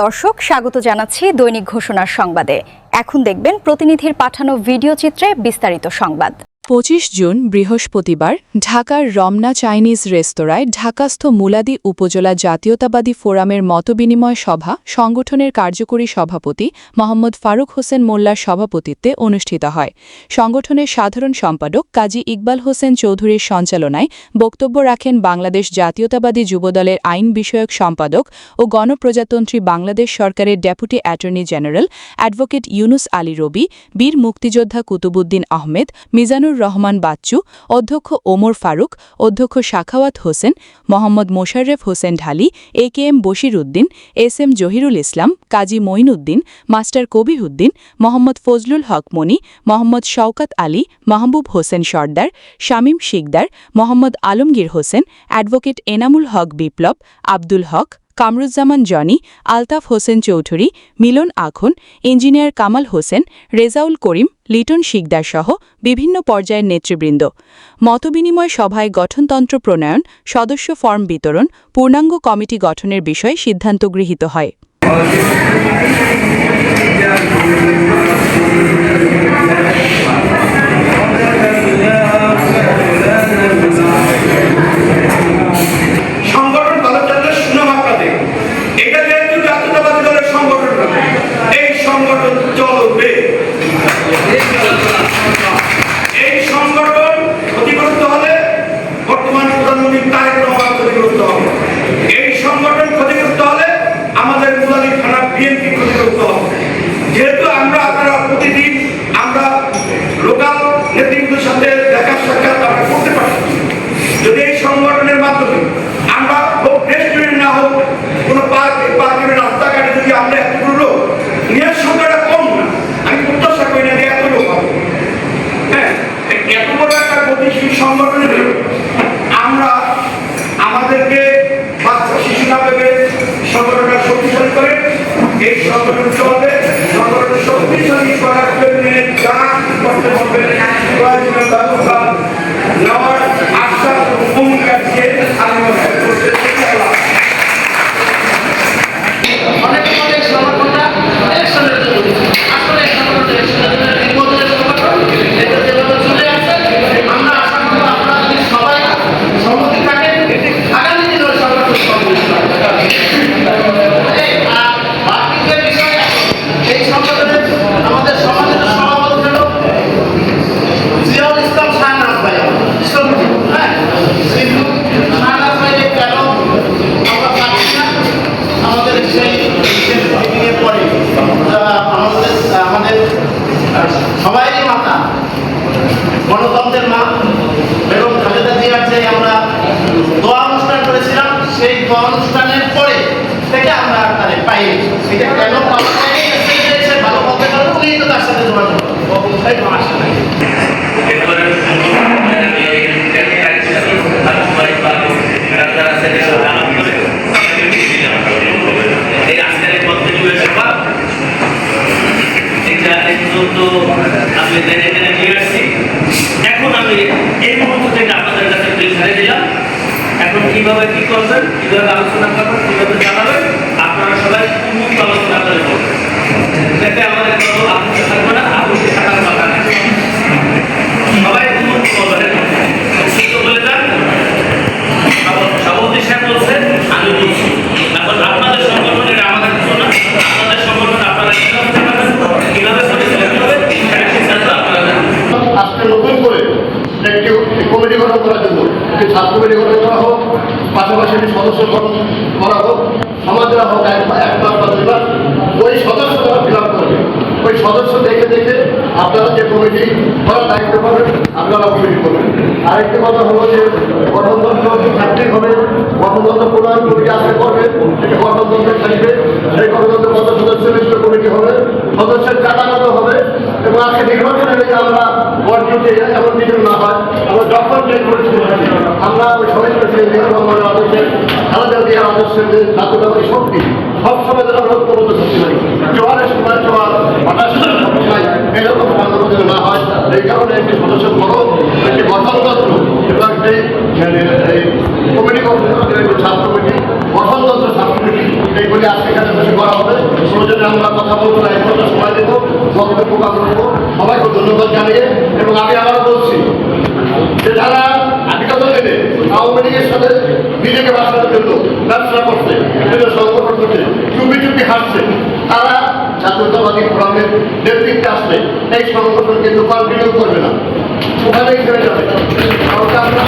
দর্শক স্বাগত জানাচ্ছি দৈনিক ঘোষণার সংবাদে। এখন দেখবেন প্রতিনিধির পাঠানো ভিডিও চিত্রে বিস্তারিত সংবাদ। ২৫ জুন বৃহস্পতিবার ঢাকার রমনা চাইনিজ রেস্তোরাঁয় ঢাকাস্থ মুলাদী উপজেলা জাতীয়তাবাদী ফোরামের মতবিনিময় সভা সংগঠনের কার্যকরী সভাপতি মোহাম্মদ ফারুক হোসেন মোল্লার সভাপতিত্বে অনুষ্ঠিত হয়। সংগঠনের সাধারণ সম্পাদক কাজী ইকবাল হোসেন চৌধুরীর সঞ্চালনায় বক্তব্য রাখেন বাংলাদেশ জাতীয়তাবাদী যুবদলের আইন বিষয়ক সম্পাদক ও গণপ্রজাতন্ত্রী বাংলাদেশ সরকারের deputy attorney general advocate Yunus Ali Robi, বীর মুক্তিযোদ্ধা কুতুবুদ্দিন আহমেদ, মিজানুর রহমান বাচ্চু, অধ্যক্ষ ওমর ফারুক, অধ্যক্ষ সাখাওয়াত হোসেন, মোহাম্মদ মোশাররফ হোসেন ঢালি, একেএম বশির উদ্দিন, এসএম জহিরুল ইসলাম, কাজী মঈনউদ্দিন, মাস্টার কবিরউদ্দিন, মোহাম্মদ ফজলুল হক মনি, মোহাম্মদ শওকত আলী, মাহবুব হোসেন সর্দার, শামীম শিকদার, মোহাম্মদ আলমগীর হোসেন, অ্যাডভোকেট এনামুল হক বিপ্লব, আব্দুল হক, কামরুজ্জামান জনি, আলতাফ হোসেন চৌধুরী, মিলন আখন, ইঞ্জিনিয়ার কামাল হোসেন, রেজাউল করিম, লিটন শিকদার সহ বিভিন্ন পর্যায়ের নেতৃবৃন্দ। মতবিনিময় সভায় গঠনতন্ত্র প্রণয়ন, সদস্য ফর্ম বিতরণ, পূর্ণাঙ্গ কমিটি গঠনের বিষয়ে সিদ্ধান্ত গৃহীত হয়। যেহেতু আমরা আপনারা প্রতিদিন আমরা লোকাল নেতৃত্বের সাথে দেখা সাক্ষাৎ আমরা করতে পারছি, যদি এই সংগঠনের মাধ্যমে আমরা হোক রেস্টুরেন্ট না হোক কোনো পার্কের রাস্তাঘাটে যদি আমরা এতগুলো লোক নিয়ে সংখ্যাটা কম না, আমি প্রত্যাশা করি না যে এত লোক হবে। হ্যাঁ, এত বড় একটা গতিশীল সংগঠনের আমরা আমাদেরকে বাচ্চা শিশু না ভেবে সংগঠনটা শক্তিশালী করে এই সংগঠন চলবে। সংগঠন শক্তিশালী করার জন্য যা করতে হবে প্রয়োজনীয় ব্যবস্থা নেওয়ার আশ্বাস ও ভূমিকা দিয়ে আমি করতে চাই। অনেক অনেক সংগঠনটা ইলেকশনের জন্য আসলে চলে আসছে। আমরা আশা করব আপনারা যদি সবাই সম্মতি থাকেন আগামী দিনে সংগঠন এই সংগঠনের আমাদের সমাজের সভাপতি হল জিয়াউল ইসলাম শাহনাজ ভাই। হ্যাঁ, শাহনাজ ভাইকে কেন আমরা পাচ্ছি না? আমাদের সেই মিটিংয়ে পরে আমাদের সবাইরই মাতা গণতন্ত্রের মা বেগম খালেদা জিয়ার যে আমরা দোয়া অনুষ্ঠান করেছিলাম, সেই দোয়া অনুষ্ঠানের পরে থেকে আমরা তাদের পাই। এটা কেন পাওয়া যায় ভালো বলতে পারবো, উনি তো তার সাথে যোগাযোগ আসে নাই। এখন আমি এই মুহূর্ত থেকে আপনাদের কাছে ছেড়ে দিলাম। এখন কিভাবে কি করবেন, কিভাবে আলোচনা করবেন, কিভাবে জানাবেন, আপনারা সবাই উন্মুক্ত আলোচনা করে করবেন। যাতে আমাদের কোনো আপত্তি থাকবে না, আপত্তি থাকার কথা না, সবাই উন্মুক্ত করবেন। বলে যান সভাপতি সাহেব বলছেন, আমি বলছি। এখন আপনাদের সংগঠনের আমাদের কিছু না, আপনাদের সংগঠন আপনারা কিভাবে জানাবেন, কিভাবে পরিচালনা করবেন, সিদ্ধান্ত আপনারা জানাবেন। আজকে নতুন করে একটি কমিটি গঠন করার জন্য একটি ছাত্র কমিটি গঠন করা হোক, পাশাপাশি একটি সদস্য গঠন করা হোক, সমাজরা হোক একবার বা দুইবার, ওই সদস্যরা ফিল আপ করবে। ওই সদস্য দেখে দেখে আপনারা যে কমিটি করার দায়িত্ব পাবেন আপনারা কমিটি করবেন। আরেকটি কথা হলো যে গঠনতন্ত্র থাকতে হবে, গঠনতন্ত্র প্রণয়ন কমিটি আসতে করবে, সেটা গঠনতন্ত্রে থাকবে। সেই গঠনতন্ত্র কত সদস্য বিশিষ্ট কমিটি হবে, সদস্যের কাটাগত হবে। এবং আজকে নির্বাচনের যে আমরা বর্ষতে এমন কিছু না হয়, আমরা যখন যে পরিস্থিতি থাকি আমরা ওই সমস্ত রহমানের আদর্শের খালেদা জিয়ার আদর্শের যে জাতীয়তাবাদী শক্তি সবসময় যেন ঐক্যবদ্ধ শক্তি পাই, জোয়ারের সময় জোয়ার হঠাৎ সময় এরকম যেন না হয়। এই কারণে একটি সদস্য বড় একটি গঠনতন্ত্র এবং একটি কমিটি গঠন ছাত্র কমিটি গঠনতন্ত্র ছাত্র কমিটি এইগুলি আজকে এখানে বসে করা হবে। আমরা কথা বলবো না, 1 ঘন্টা সময় দেবো, বক্তব্য প্রকাশ করবো। সবাইকে ধন্যবাদ জানিয়ে, এবং আমি আবারও বলছি যে যারা বিগত দিনে আওয়ামী লীগের সাথে নিজেকে বাঁচানোর জন্য ব্যবসা করছে, বিভিন্ন সংগঠন করছে, চুপি চুপি হাসছে, তারা জাতীয়তাবাদী ফোরামের নেতৃত্বে আসলে এই সংগঠন কিন্তু কন্টিনিউ করবে না, ওখানেই ছেড়ে যাবে। কারণ আমরা